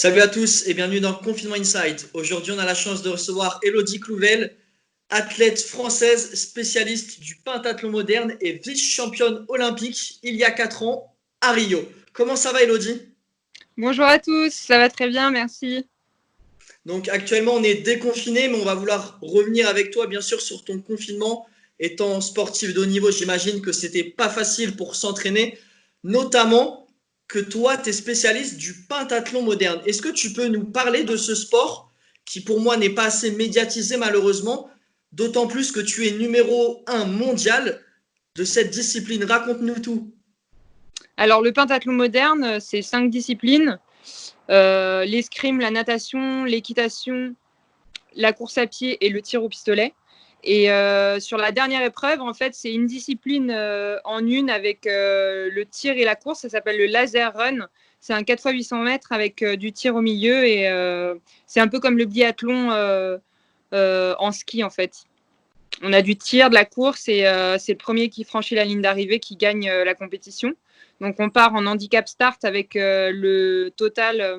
Salut à tous et bienvenue dans Confinement Insight. Aujourd'hui, on a la chance de recevoir Elodie Clouvel, athlète française spécialiste du pentathlon moderne et vice-championne olympique il y a 4 ans à Rio. Comment ça va, Elodie? Bonjour à tous, ça va très bien, merci. Donc actuellement, on est déconfiné, mais on va vouloir revenir avec toi, bien sûr, sur ton confinement. Étant sportif de haut niveau, j'imagine que c'était pas facile pour s'entraîner, notamment que toi, tu es spécialiste du pentathlon moderne. Est-ce que tu peux nous parler de ce sport qui, pour moi, n'est pas assez médiatisé, malheureusement, d'autant plus que tu es numéro 1 mondial de cette discipline. Raconte-nous tout. Alors le pentathlon moderne, c'est 5 disciplines, l'escrime, la natation, l'équitation, la course à pied et le tir au pistolet. Et sur la dernière épreuve, en fait, c'est une discipline en une avec le tir et la course, ça s'appelle le laser run. C'est un 4x800 mètres avec du tir au milieu et c'est un peu comme le biathlon en ski en fait. On a du tir, de la course et c'est le premier qui franchit la ligne d'arrivée qui gagne la compétition. Donc on part en handicap start avec le total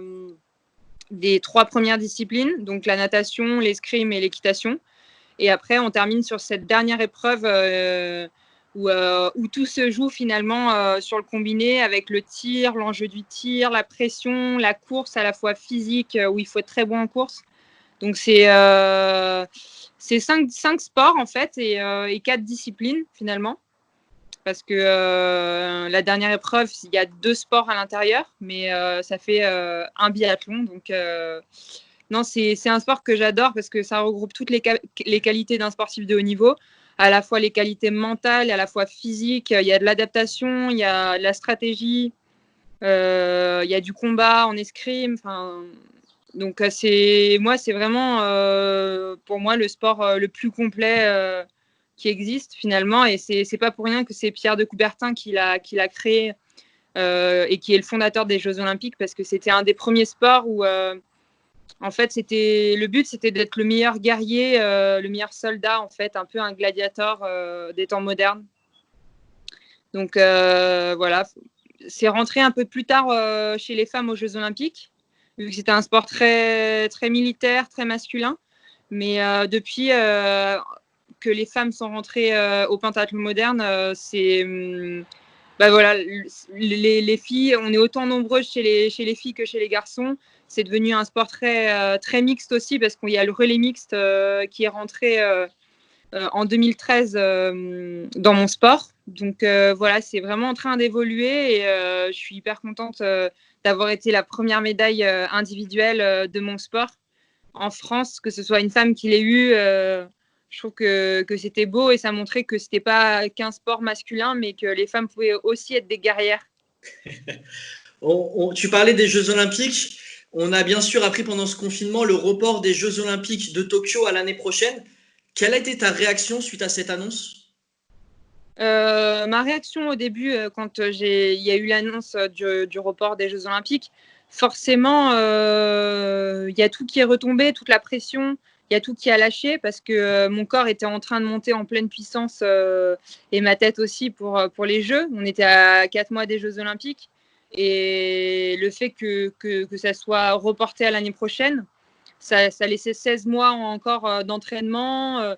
des 3 premières disciplines, donc la natation, l'escrime et l'équitation. Et après on termine sur cette dernière épreuve où tout se joue finalement sur le combiné avec le tir, l'enjeu du tir, la pression, la course à la fois physique où il faut être très bon en course. Donc c'est cinq sports en fait et 4 disciplines finalement. Parce que la dernière épreuve, il y a 2 sports à l'intérieur, mais ça fait un biathlon. Donc non, c'est un sport que j'adore parce que ça regroupe toutes les qualités d'un sportif de haut niveau, à la fois les qualités mentales, à la fois physiques. Il y a de l'adaptation, il y a de la stratégie, il y a du combat en escrime. Enfin, donc c'est vraiment pour moi le sport le plus complet qui existe finalement, et c'est pas pour rien que c'est Pierre de Coubertin qui l'a créé et qui est le fondateur des Jeux Olympiques, parce que c'était un des premiers sports où en fait le but c'était d'être le meilleur guerrier, le meilleur soldat en fait, un peu un gladiateur des temps modernes. Donc voilà, c'est rentré un peu plus tard chez les femmes aux Jeux Olympiques, vu que c'était un sport très, très militaire, très masculin. Mais depuis que les femmes sont rentrées au pentathlon moderne, bah voilà, les filles, on est autant nombreuses chez les filles que chez les garçons. C'est devenu un sport très, très mixte aussi, parce qu'il y a le relais mixte qui est rentré en 2013 dans mon sport. Donc voilà, c'est vraiment en train d'évoluer, et je suis hyper contente d'avoir été la première médaille individuelle de mon sport en France, que ce soit une femme qui l'ait eu. Je trouve que c'était beau, et ça montrait que c'était pas qu'un sport masculin, mais que les femmes pouvaient aussi être des guerrières. Tu parlais des Jeux Olympiques. On a bien sûr appris pendant ce confinement le report des Jeux Olympiques de Tokyo à l'année prochaine. Quelle a été ta réaction suite à cette annonce? Ma réaction au début, quand il y a eu l'annonce du report des Jeux Olympiques, forcément, il y a tout qui est retombé, toute la pression, il y a tout qui a lâché, parce que mon corps était en train de monter en pleine puissance et ma tête aussi pour les Jeux. On était à 4 mois des Jeux Olympiques, et le fait que ça soit reporté à l'année prochaine, ça laissait 16 mois encore d'entraînement.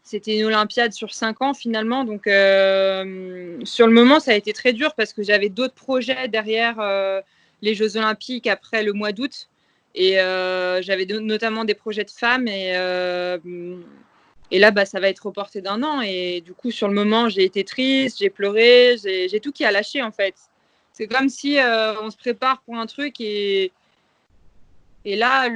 C'était une Olympiade sur 5 ans finalement. Donc sur le moment, ça a été très dur, parce que j'avais d'autres projets derrière les Jeux Olympiques après le mois d'août. Et j'avais notamment des projets de femmes. Et là, bah, ça va être reporté d'1 an. Et du coup, sur le moment, j'ai été triste, j'ai pleuré, j'ai tout qui a lâché en fait. C'est comme si on se prépare pour un truc, et là,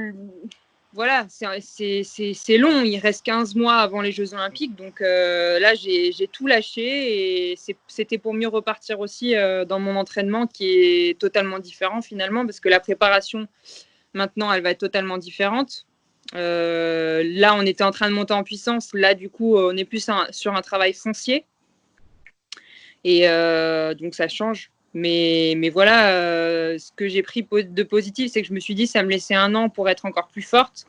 voilà, c'est long. Il reste 15 mois avant les Jeux Olympiques. Donc là, j'ai tout lâché, et c'était pour mieux repartir aussi dans mon entraînement, qui est totalement différent finalement, parce que la préparation, maintenant, elle va être totalement différente. Là, on était en train de monter en puissance. Là, du coup, on est plus sur un travail foncier. Et donc, ça change. Mais voilà, ce que j'ai pris de positif, c'est que je me suis dit, ça me laissait 1 an pour être encore plus forte,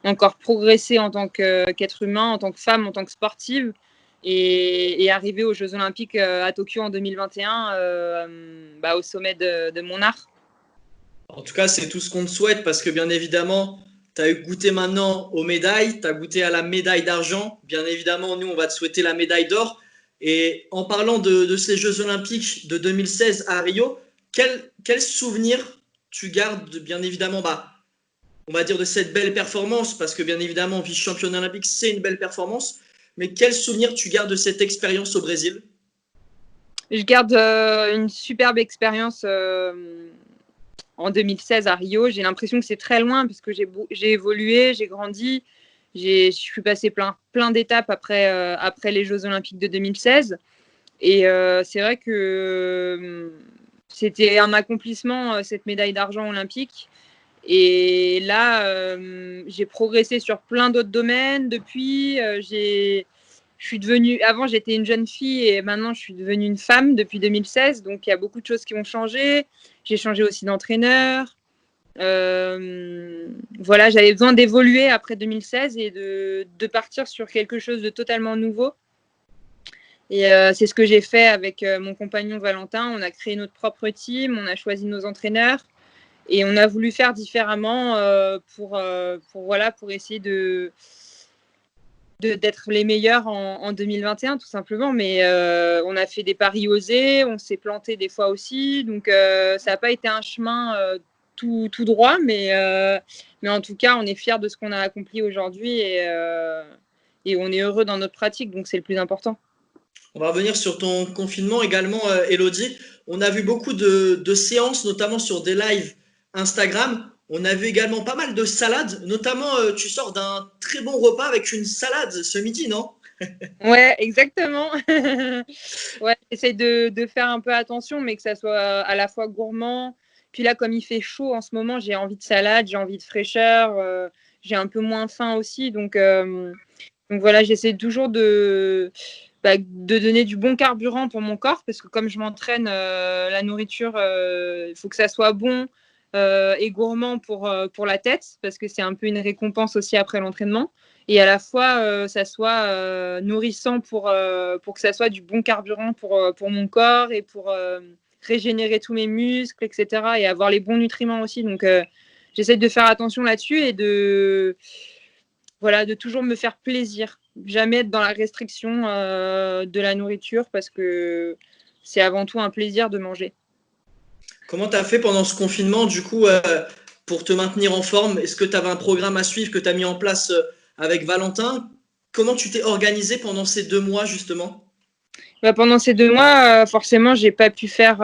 encore progresser en tant qu'être humain, en tant que femme, en tant que sportive, et arriver aux Jeux Olympiques à Tokyo en 2021 bah, au sommet de mon art. En tout cas, c'est tout ce qu'on te souhaite parce que bien évidemment, tu as goûté maintenant aux médailles, tu as goûté à la médaille d'argent. Bien évidemment, nous, on va te souhaiter la médaille d'or. Et en parlant de ces Jeux Olympiques de 2016 à Rio, quel souvenir tu gardes, bien évidemment, on va dire de cette belle performance, parce que bien évidemment, vice-championne olympique, c'est une belle performance. Mais quel souvenir tu gardes de cette expérience au Brésil? Je garde une superbe expérience en 2016 à Rio. J'ai l'impression que c'est très loin parce que j'ai évolué, j'ai grandi. Je suis passée plein d'étapes après les Jeux Olympiques de 2016. Et c'est vrai que c'était un accomplissement, cette médaille d'argent olympique. Et là, j'ai progressé sur plein d'autres domaines. Depuis, avant, j'étais une jeune fille et maintenant, je suis devenue une femme depuis 2016. Donc, il y a beaucoup de choses qui ont changé. J'ai changé aussi d'entraîneur. Voilà, j'avais besoin d'évoluer après 2016 et de partir sur quelque chose de totalement nouveau. Et c'est ce que j'ai fait avec mon compagnon Valentin. On a créé notre propre team, on a choisi nos entraîneurs et on a voulu faire différemment pour essayer d'être les meilleurs en 2021 tout simplement. Mais on a fait des paris osés, on s'est planté des fois aussi. Donc ça n'a pas été un chemin tout droit, mais en tout cas, on est fiers de ce qu'on a accompli aujourd'hui et on est heureux dans notre pratique. Donc c'est le plus important. On va revenir sur ton confinement également, Elodie. On a vu beaucoup de séances, notamment sur des lives Instagram. On a vu également pas mal de salades, notamment tu sors d'un très bon repas avec une salade ce midi, non? Ouais, exactement. Ouais, j'essaie de faire un peu attention, mais que ça soit à la fois gourmand. Puis là, comme il fait chaud en ce moment, j'ai envie de salade, j'ai envie de fraîcheur, j'ai un peu moins faim aussi. Donc voilà, j'essaie toujours de donner du bon carburant pour mon corps, parce que comme je m'entraîne, la nourriture, il faut que ça soit bon et gourmand pour la tête, parce que c'est un peu une récompense aussi après l'entraînement. Et à la fois, ça soit nourrissant pour que ça soit du bon carburant pour mon corps et pour régénérer tous mes muscles, etc. Et avoir les bons nutriments aussi. Donc, j'essaie de faire attention là-dessus et de toujours me faire plaisir. Jamais être dans la restriction de la nourriture parce que c'est avant tout un plaisir de manger. Comment tu as fait pendant ce confinement, du coup, pour te maintenir en forme? Est-ce que tu avais un programme à suivre que tu as mis en place avec Valentin? Comment tu t'es organisé pendant ces 2 mois, justement? Pendant ces 2 mois, forcément, j'ai pas pu faire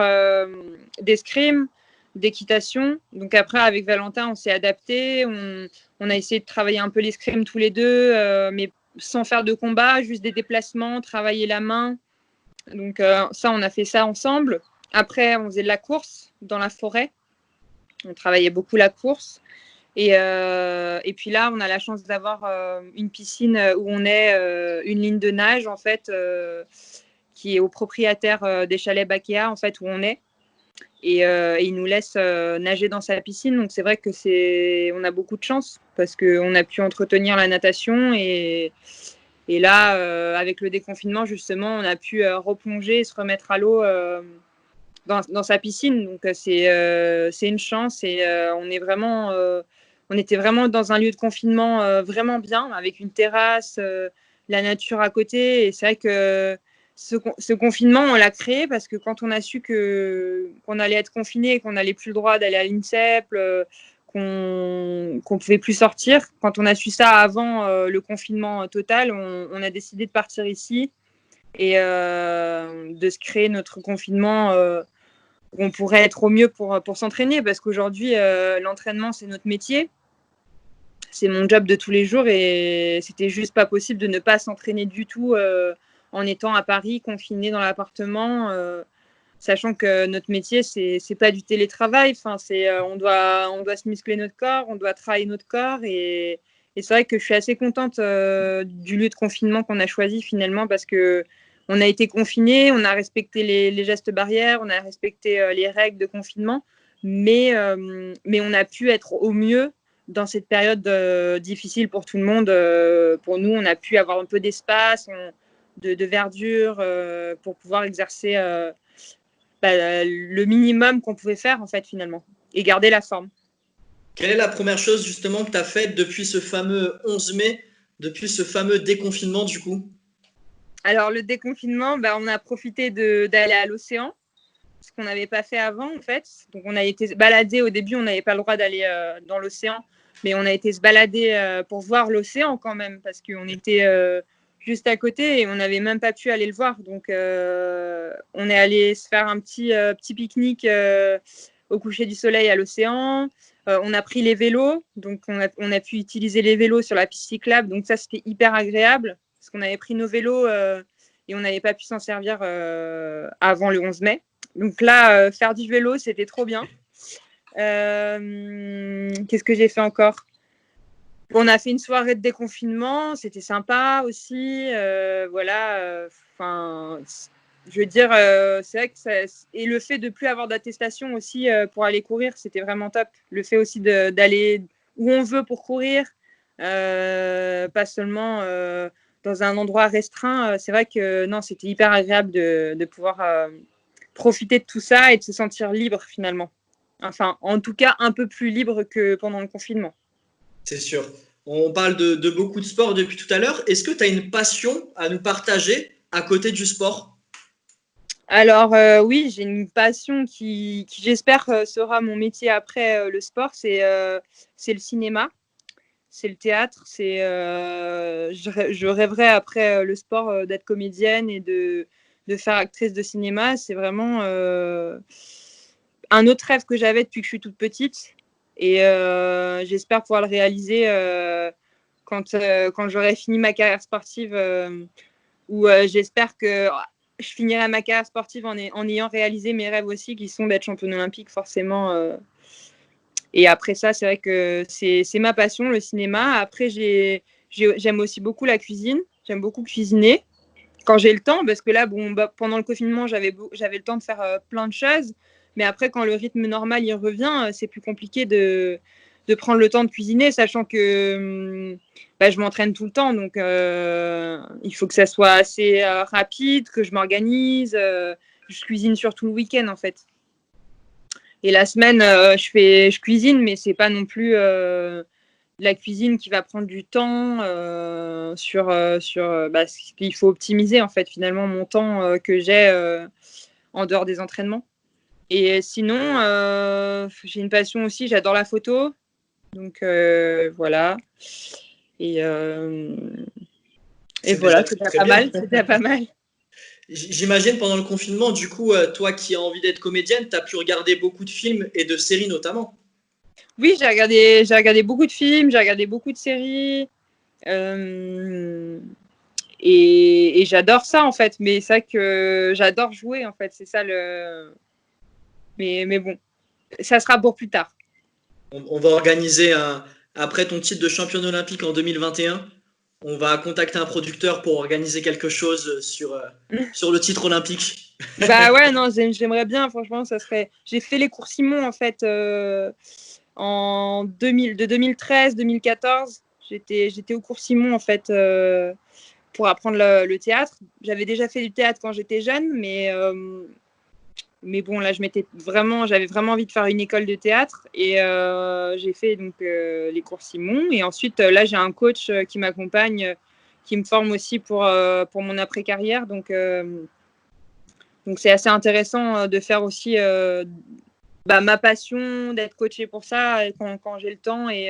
d'escrime, d'équitation. Donc après, avec Valentin, on s'est adapté. On a essayé de travailler un peu l'escrime tous les deux, mais sans faire de combat, juste des déplacements, travailler la main. Donc ça, on a fait ça ensemble. Après, on faisait de la course dans la forêt. On travaillait beaucoup la course. Et puis là, on a la chance d'avoir une piscine où on est une ligne de nage, en fait, qui est au propriétaire des chalets Bakea, en fait, où on est. Et il nous laisse nager dans sa piscine. Donc, c'est vrai que on a beaucoup de chance parce qu'on a pu entretenir la natation. Et là, avec le déconfinement, justement, on a pu replonger et se remettre à l'eau dans sa piscine. Donc, c'est une chance. Et on était vraiment dans un lieu de confinement vraiment bien, avec une terrasse, la nature à côté. Et c'est vrai que ce confinement, on l'a créé parce que quand on a su qu'on allait être confiné, qu'on n'allait plus le droit d'aller à l'INSEP, qu'on pouvait plus sortir, quand on a su ça avant le confinement total, on a décidé de partir ici et de se créer notre confinement où on pourrait être au mieux pour s'entraîner parce qu'aujourd'hui, l'entraînement, c'est notre métier. C'est mon job de tous les jours et c'était juste pas possible de ne pas s'entraîner du tout en étant à Paris, confiné dans l'appartement, sachant que notre métier, c'est pas du télétravail. Enfin, on doit se muscler notre corps, on doit travailler notre corps et c'est vrai que je suis assez contente du lieu de confinement qu'on a choisi finalement parce que on a été confinés, on a respecté les gestes barrières, on a respecté les règles de confinement, mais on a pu être au mieux dans cette période difficile pour tout le monde. Pour nous, on a pu avoir un peu d'espace, de verdure pour pouvoir exercer le minimum qu'on pouvait faire en fait finalement. garder la forme. Quelle est la première chose justement que tu as faite depuis ce fameux 11 mai, depuis ce fameux déconfinement du coup? Alors le déconfinement, on a profité d'aller à l'océan, ce qu'on n'avait pas fait avant en fait. Donc on a été se balader, au début on n'avait pas le droit d'aller dans l'océan, mais on a été se balader pour voir l'océan quand même, parce qu'on était juste à côté et on n'avait même pas pu aller le voir. Donc on est allé se faire un petit pique-nique au coucher du soleil à l'océan. On a pris les vélos, donc on a pu utiliser les vélos sur la piste cyclable, donc ça c'était hyper agréable, parce qu'on avait pris nos vélos et on n'avait pas pu s'en servir avant le 11 mai. Donc là, faire du vélo, c'était trop bien. Qu'est-ce que j'ai fait encore? On a fait une soirée de déconfinement, c'était sympa aussi. Voilà, je veux dire, c'est vrai que et le fait de ne plus avoir d'attestation aussi pour aller courir, c'était vraiment top. Le fait aussi d'aller où on veut pour courir, pas seulement dans un endroit restreint. C'est vrai que non, c'était hyper agréable de pouvoir profiter de tout ça et de se sentir libre finalement. Enfin, en tout cas, un peu plus libre que pendant le confinement. C'est sûr. On parle de beaucoup de sport depuis tout à l'heure. Est-ce que tu as une passion à nous partager à côté du sport? Alors oui, j'ai une passion qui j'espère sera mon métier après le sport, c'est le cinéma, c'est le théâtre, je rêverais après le sport d'être comédienne et de faire actrice de cinéma. C'est vraiment un autre rêve que j'avais depuis que je suis toute petite et j'espère pouvoir le réaliser quand j'aurai fini ma carrière sportive où j'espère que je finirai ma carrière sportive en ayant réalisé mes rêves aussi, qui sont d'être championne olympique, forcément. Et après ça, c'est vrai que c'est ma passion, le cinéma. Après, j'aime aussi beaucoup la cuisine. J'aime beaucoup cuisiner quand j'ai le temps, parce que là, pendant le confinement, j'avais le temps de faire plein de choses. Mais après, quand le rythme normal y revient, c'est plus compliqué de prendre le temps de cuisiner, sachant que je m'entraîne tout le temps. Donc, il faut que ça soit assez rapide, que je m'organise. Je cuisine surtout le week-end, en fait. Et la semaine, je cuisine, mais c'est pas non plus la cuisine qui va prendre du temps sur ce qu'il faut optimiser, en fait, finalement, mon temps que j'ai en dehors des entraînements. Et sinon, j'ai une passion aussi, j'adore la photo. Donc voilà. Et voilà, c'était pas mal. C'était pas mal. J'imagine pendant le confinement, du coup, toi qui as envie d'être comédienne, tu as pu regarder beaucoup de films et de séries notamment. Oui, j'ai regardé beaucoup de films, j'ai regardé beaucoup de séries. Et j'adore ça en fait. Mais c'est vrai que j'adore jouer en fait. C'est ça le. Mais bon, ça sera pour plus tard. On va organiser après ton titre de championne olympique en 2021. On va contacter un producteur pour organiser quelque chose sur le titre olympique. Bah ouais, non, j'aimerais bien, franchement, ça serait. J'ai fait les cours Simon en fait de 2013, 2014. J'étais au cours Simon en fait pour apprendre le théâtre. J'avais déjà fait du théâtre quand j'étais jeune, mais bon, là, j'avais vraiment envie de faire une école de théâtre et j'ai fait donc les cours Simon. Et ensuite, là, j'ai un coach qui m'accompagne, qui me forme aussi pour mon après-carrière. Donc, c'est assez intéressant de faire aussi ma passion, d'être coachée pour ça quand j'ai le temps et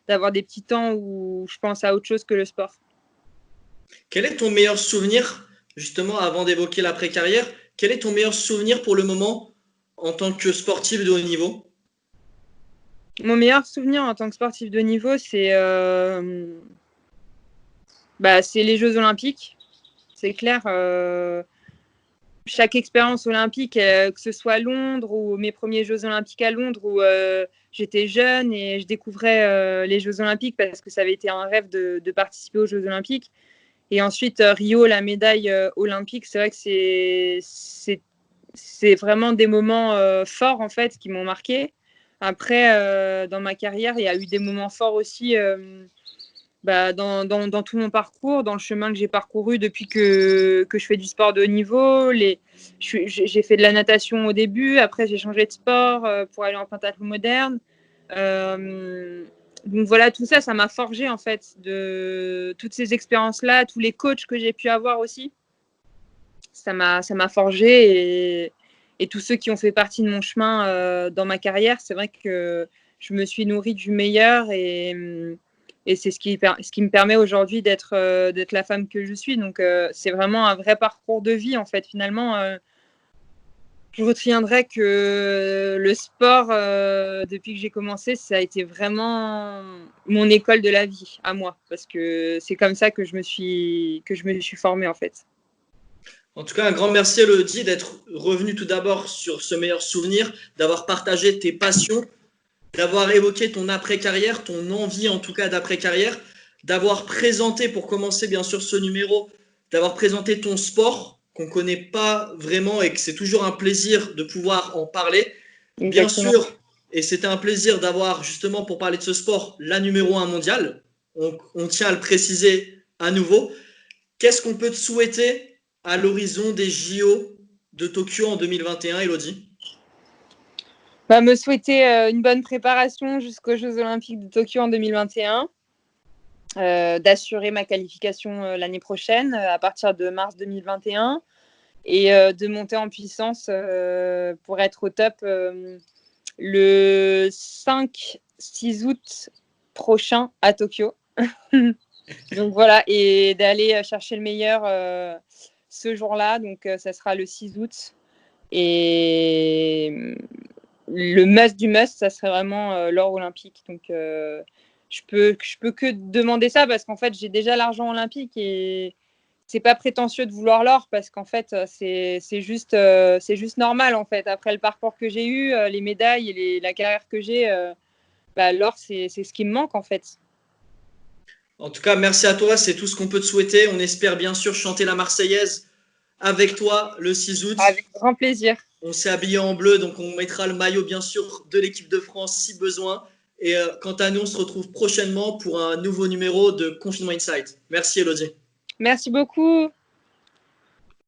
d'avoir des petits temps où je pense à autre chose que le sport. Quel est ton meilleur souvenir, justement, avant d'évoquer l'après-carrière, quel est ton meilleur souvenir pour le moment en tant que sportif de haut niveau? Mon meilleur souvenir en tant que sportif de haut niveau, c'est les Jeux Olympiques. C'est clair. Chaque expérience olympique, que ce soit à Londres ou mes premiers Jeux Olympiques à Londres où j'étais jeune et je découvrais les Jeux Olympiques parce que ça avait été un rêve de participer aux Jeux Olympiques. Et ensuite, Rio, la médaille olympique, c'est vrai que c'est vraiment des moments forts en fait qui m'ont marqué. Après, dans ma carrière, il y a eu des moments forts aussi dans tout mon parcours, dans le chemin que j'ai parcouru depuis que je fais du sport de haut niveau. J'ai fait de la natation au début, après j'ai changé de sport pour aller en pentathlon moderne. Donc voilà, tout ça, ça m'a forgé en fait, de toutes ces expériences-là, tous les coachs que j'ai pu avoir aussi. Ça m'a forgé et tous ceux qui ont fait partie de mon chemin dans ma carrière, c'est vrai que je me suis nourrie du meilleur et c'est ce qui me permet aujourd'hui d'être la femme que je suis. Donc, c'est vraiment un vrai parcours de vie, en fait. Finalement, je retiendrai que le sport, depuis que j'ai commencé, ça a été vraiment mon école de la vie, à moi. Parce que c'est comme ça que je me suis formée, en fait. En tout cas, un grand merci, Elodie, d'être revenu tout d'abord sur ce meilleur souvenir, d'avoir partagé tes passions, d'avoir évoqué ton après-carrière, ton envie en tout cas d'après-carrière, d'avoir présenté, pour commencer bien sûr ce numéro, d'avoir présenté ton sport qu'on ne connaît pas vraiment et que c'est toujours un plaisir de pouvoir en parler. Bien Exactement. sûr, et c'était un plaisir d'avoir justement pour parler de ce sport la numéro 1 mondiale. On tient à le préciser à nouveau. Qu'est-ce qu'on peut te souhaiter à l'horizon des JO de Tokyo en 2021, Elodie? Me souhaiter une bonne préparation jusqu'aux Jeux Olympiques de Tokyo en 2021, d'assurer ma qualification l'année prochaine à partir de mars 2021 et de monter en puissance pour être au top le 5-6 août prochain à Tokyo. Donc voilà, et d'aller chercher le meilleur ce jour-là, donc ça sera le 6 août. Et le must du must, ça serait vraiment l'or olympique. Donc, je peux que demander ça parce qu'en fait, j'ai déjà l'argent olympique et c'est pas prétentieux de vouloir l'or parce qu'en fait, c'est juste normal en fait. Après le parcours que j'ai eu, les médailles et la carrière que j'ai, l'or, c'est ce qui me manque en fait. En tout cas, merci à toi, c'est tout ce qu'on peut te souhaiter. On espère bien sûr chanter la Marseillaise avec toi le 6 août. Avec grand plaisir. On s'est habillé en bleu, donc on mettra le maillot bien sûr de l'équipe de France si besoin. Et quant à nous, on se retrouve prochainement pour un nouveau numéro de Confinement Insight. Merci Elodie. Merci beaucoup.